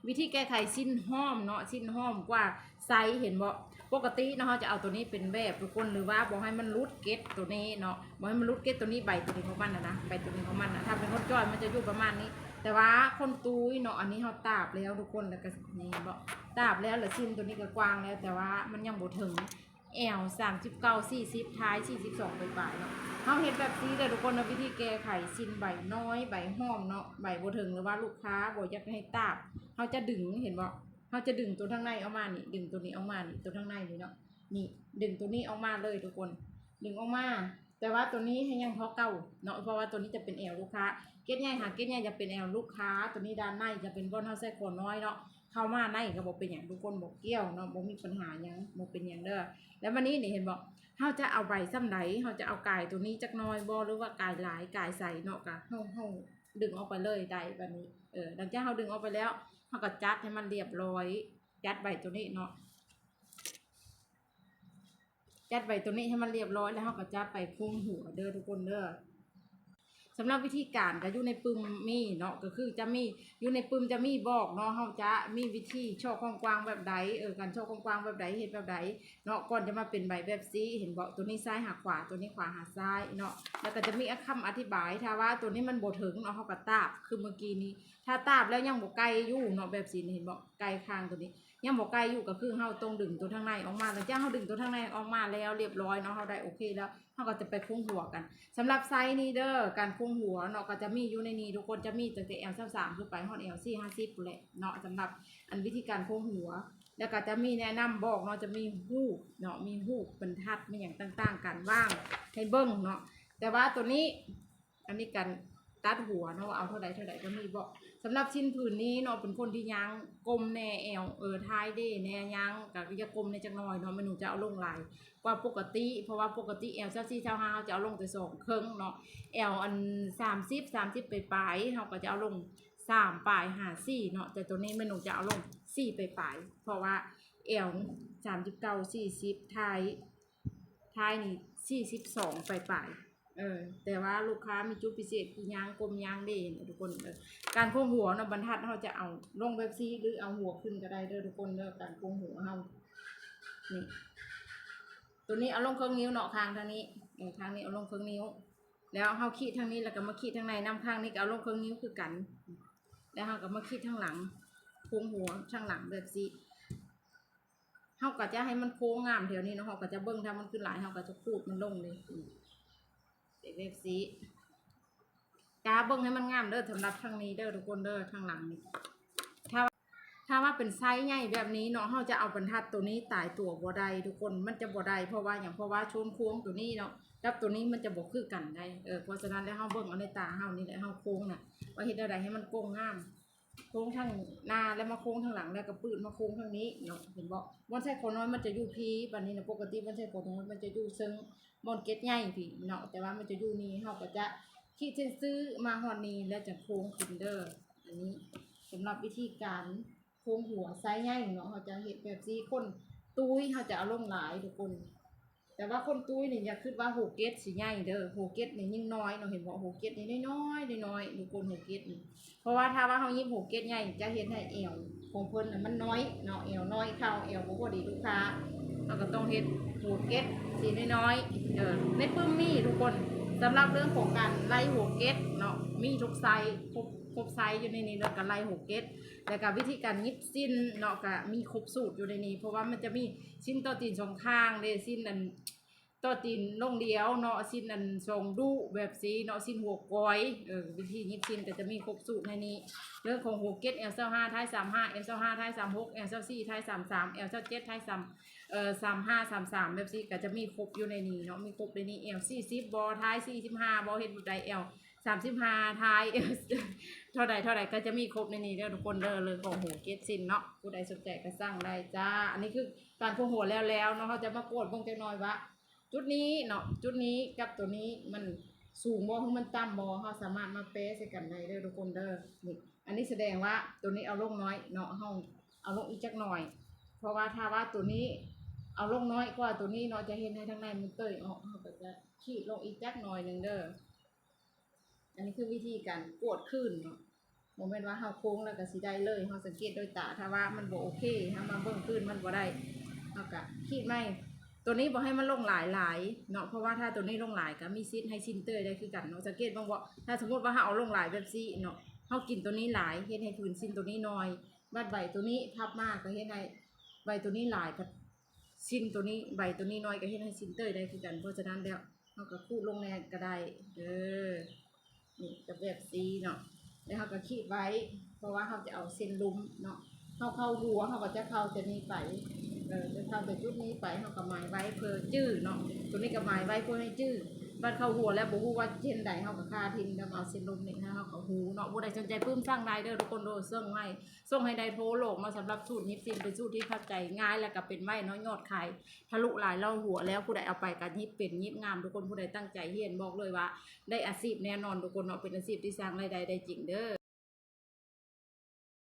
วิธีแก้ไขสิ้นห้อมเนาะสิ้นห้อมกว่าไซส์เห็นบ่ปกติเนาะจะเอาตัวนี้เป็นแบบทุกคนหรือว่าบอกให้มันรุดเก็ตตัวนี้เนาะบอกให้มันรุดเก็ตตัวนี้ใบตัวนี้ของมันนะใบตัวนี้ของมันนะถ้าเป็นคนจ้อยมันจะอยู่ประมาณนี้แต่ว่าคนตุ้ยเนาะอันนี้เขาตาบแล้วทุกคนแล้วก็นี่บ่ตาบแล้วเหลือชิ้นตัวนี้ก็กว้างแล้วแต่ว่ามันยังบ่ถึงแอล39 40ท้าย42ปลายเนาะเขาเห็นแบบนี้เลยทุกคนนะวิธีแก้ไขชิ้นใบน้อยใบห้อมเนาะใบบ่ถึงหรือว่าลูกค้าบ่อยากให้ตาบเขาจะดึงเห็นบ่เขาจะดึงตัวข้างในออกมานี่ดึงตัวนี้ออกมานี่ตัวข้างในนี่เนาะนี่ดึงตัวนี้ออกมาเลยทุกคนดึงออกมาแต่ว่าตัวนี้ให้ยังเพาะเก่าเนาะเพราะว่าตัวนี้จะเป็นแอลลูกค้าเก็ตใหญ่หาเก็ตใหญ่จะเป็นแอลลูกค้าตัวนี้ด้านในจะเป็นบอนเฮาใส่คนน้อยเนาะเข้ามาในก็บอกเป็นอย่างทุกคนบอกเกี่ยวเนาะบอกมีปัญหายังบอกเป็นอย่างเด้อแล้ววันนี้นี่เห็นบอกเขาจะเอาใบซ้ำไหนเขาจะเอากายตัวนี้จักน้อยบอหรือว่ากายหลายกายใส่เนาะกะเขาดึงออกไปเลยได้แบบนี้หลังจากเขาดึงออกไปแล้วเขาก็จัดให้มันเรียบร้อยยัดใบตัวนี้เนาะยัดใบตัวนี้ให้มันเรียบร้อยแล้วเขาก็จัดไปพุ่งหัวเด้อทุกคนเด้อสำหรับวิธีการก็อยู่ในปึมมีเนาะก็คือจะมีอยู่ในปึมจะมีบอกเนาะเขาจะมีวิธีช่อของกวางแบบใดการช่อของกวางแบบใดเห็นแบบใดเนาะก่อนจะมาเป็นใบแบบซีเห็นบอกตัวนี้ซ้ายหาขวาตัวนี้ขวาหาซ้ายเนาะแล้วก็จะมีคำอธิบายถ้าว่าตัวนี้มันบ่ถึงเนาะเขาก็ตาบคือเมื่อกี้นี้ถ้าตาบแล้วยังบ่ไกลอยู่เนาะแบบสีเห็นบอกไกลข้างตัวนี้ยังบ่ไกลอยู่ก็คือเฮาตรงดึงตัวทางในออกมาแล้วจ้าเฮาดึงตัวทางในออกมาแล้วเรียบร้อยเนาะเฮาได้โอเคแล้วเฮาก็จะไปพุ่งหัวกันสำหรับไซส์นี้เด้อการพุ่งหัวเนาะก็จะมีอยู่ในนี้ทุกคนจะมีตั้งแต่ L23 ขึ้นไปฮอด L450 แหละเนาะสำหรับอันวิธีการพุ่งหัวแล้วก็จะมีแนะนำบอกเนาะจะมีฮูกเนาะมีฮูกบรรทัดมีอย่างต่างๆกันว่างให้เบิ่งเนาะแต่ว่าตัวนี้อันนี้การตัดหัวเนาะเอาเท่าใดก็มีบอกสำหรับชิ้นผืนนี้เนาะเป็นคนที่ยังกลมแน่แอวท้ายเด้แน่ยังกับจะกลมในจักหน่อยเนาะมันหนูจะเอาลงลายกว่าปกติเพราะว่าปกติแอล24-25จะเอาลงแต่2ครึ่งเนาะแอลอัน30ไปปลายเขาก็จะเอาลง3ปลาย54เนาะแต่ตัวนี้มันหนูจะเอาลง4ไปปลายเพราะว่าแอล39 40ท้ายนี่42ไปปลายแต่ว่าลูกค้ามีจุดพิเศษคือยางกลมยางเด่นทุกคนการโค้งหัวเนาะบรรทัดเขาจะเอาลงแบบซีหรือเอาหัวขึ้นก็ได้เด้อทุกคนเด้อการโค้งหัวเขานี่ตัวนี้เอาลงเครื่องนิ้วเนาะข้างทางนี้ข้างนี้เอาลงเครื่องนิ้วแล้วเขาขีดทางนี้แล้วก็มาขีดทางในน้ำข้างนี้ก็เอาลงเครื่องนิ้วคือกันแล้วเขาก็มาขีดทางหลังโค้งหัวทางหลังแบบซีเขาก็จะให้มันโค้งงามแถวนี้เนาะเขาก็จะเบิ้งถ้ามันขึ้นหลายเขาก็จะพูดมันลงเลยเว็บซีกาเบิ้งให้มันงามเด้อสำหรับทางนี้เด้อทุกคนเด้อทางหลังนี่ถ้าว่าเป็นไซส์ใหญ่แบบนี้เนาะเขาจะเอาบรรทัดตัวนี้ตายตัวบ่ได้ทุกคนมันจะบ่ได้เพราะว่าชนโค้งตัวนี้เนาะกับตัวนี้มันจะบ่คือกันได้เพราะฉะนั้นแล้วเฮาเบิ้งเอาในตาเฮานี่แหละเฮาโค้งน่ะว่าเฮ็ดได้ให้มันโค้งงามโค้งทางหน้าแล้วมาโค้งทางหลังแล้วก็ปืดมาโค้งทางนี้เนาะเห็นบ่บ่ใช่คนน้อยมันจะอยู่พีบัดนี้นะปกติบ่ใช่คนน้อยมันจะอยู่ซึ่งบอนเก็ตใหญ่พี่เนาะแต่ว่ามันจะอยู่นี่เฮาก็จะคิดซื้อมาฮอดนี้แล้วจะโค้งขึ้นเด้ออันนี้สำหรับวิธีการโค้งหัวไซส์ใหญ่เนาะเขาจะเห็นแบบซีคนตุ้ยเขาจะเอาลงหลายทุกคนแต่ว่าคนตุ้ยนี่อย่าคิดว่าโหเก็ตสิใหญ่เด้อโหเก็ตนี่ยิ่งน้อยเนาะเห็นบ่โหเก็ตนี่น้อยทุกคนโหเก็ตนี่เพราะว่าถ้าว่าเขายิบโหเก็ตใหญ่จะเห็นให้เอวของเพิ่นน่ะมันน้อยเนาะเอวน้อยเข้าเอวบ่พอดีลูกค้าเราก็ต้องเฮ็ดโหเก็ตสีน้อยในปึ้มมีทุกคนสำหรับเรื่องของการไล่โหเก็ตเนาะมีทุกไซส์ครบไซส์อยู่ในนี้แล้วก็ไล่โหเก็ตแต่กับวิธีการยิบสิ้นเนาะก็มีครบสูตรอยู่ในนี้เพราะว่ามันจะมีสิ้นต่อตีนสองข้างเด้สิ้นอันต่อตีนลงเดียวเนาะสิ้นอันทรงดุแบบสีเนาะสิ้นหัวก้อยวิธียิบสิ้นก็จะมีครบสูตรในนี้เรื่องของโหเก็ต L25 ท้าย35 L25 ท้าย36 L24 ท้าย33 L27 ท้าย35 33แบบนี้ก็จะมีครบอยู่ในนี้เนาะมีครบในนี้ L40 บอท้าย45บอเฮ็ดแบบใด L35ท้ายเท่าใดก็จะมีครบในนี้เด้อทุกคนเด้อเรื่องของหัวเก็ตซินเนาะผู้ใดสนใจก็สั่งได้จ้าอันนี้คือการโคหัวแล้วเนาะเขาจะมาโกดเบิ่งจักหน่อยว่าจุดนี้เนาะจุดนี้กับตัวนี้มันสูงบ่หรือมันต่ำบ่เขาสามารถมาเป๊ะใส่กันได้เด้อทุกคนเด้อนี่อันนี้แสดงว่าตัวนี้เอาลงน้อยเนาะเฮาเอาลงอีกจักหน่อยเพราะว่าถ้าว่าตัวนี้เอาลงน้อยกว่าตัวนี้เนาะจะเห็นให้ทางในมันเตยออกเขาก็จะขีดลงอีกจักหน่อยนึงเด้ออันนี้คือวิธีการกดขึ้นเนาะ บ่แม่นว่าเฮาโค้งแล้วก็สิได้เลยเฮาสังเกตด้วยตาถ้าว่ามันบ่โอเคเฮามาเบิ่งพื้นมันบ่ได้เฮาก็ขีดไม้ตัวนี้บ่ให้มันลงหลายเนาะเพราะว่าถ้าตัวนี้ลงหลายก็มีสิทธิ์ให้ชิ้นเตยได้คือกันเนาะสังเกตบ่ถ้าสมมุติว่าเฮาเอาลงหลายแบบซี่เนาะเฮากินตัวนี้หลายเฮ็ดให้พื้นชิ้นตัวนี้น้อยบัดใบตัวนี้ทับมากก็เฮ็ดให้ใบตัวนี้หลายก็ชิ้นตัวนี้ใบตัวนี้น้อยก็เฮ็ดให้ชิ้นเตยได้คือกันเพราะฉะนั้นแล้วเฮาก็คูดลงแน่ก็ได้นี่ก็แบบซี่เนาะแล้วเฮาก็ขีดไว้เพราะว่าเฮาจะเอาเส้นลุมเนาะเฮาเข้าหัวเฮาก็จะเข้าจะนี้ไปจะเข้าจากจุดนี้ไปเฮาก็หมายไว้เพื่อจื้อเนาะตัวนี้ก็หมายไว้เพื่อให้จื้อบัดเข้าหัวแล้วบ่ฮู้ว่าเช่นใดเฮาก็คาทินแล้วเอาเส้นลุมนี่เฮาก็ฮู้เนาะบ่ได้สนใจปึ้มสร้างได้เด้อทุกคนโดส่งให้ได้โทรโลกมาสำหรับสูตรยิบซิมเป็นสูตรที่เข้าใจง่ายแล้วก็เป็นไม้น้อยยอดขายทะลุหลายเล่าหัวแล้วผู้ใดเอาไปก็ยิบเป็นยิบงามทุกคนผู้ใดตั้งใจเรียนบอกเลยว่าได้อาชีพแน่นอนทุกคนเนาะเป็นอาชีพที่สร้างรายได้ได้จริงเด้อ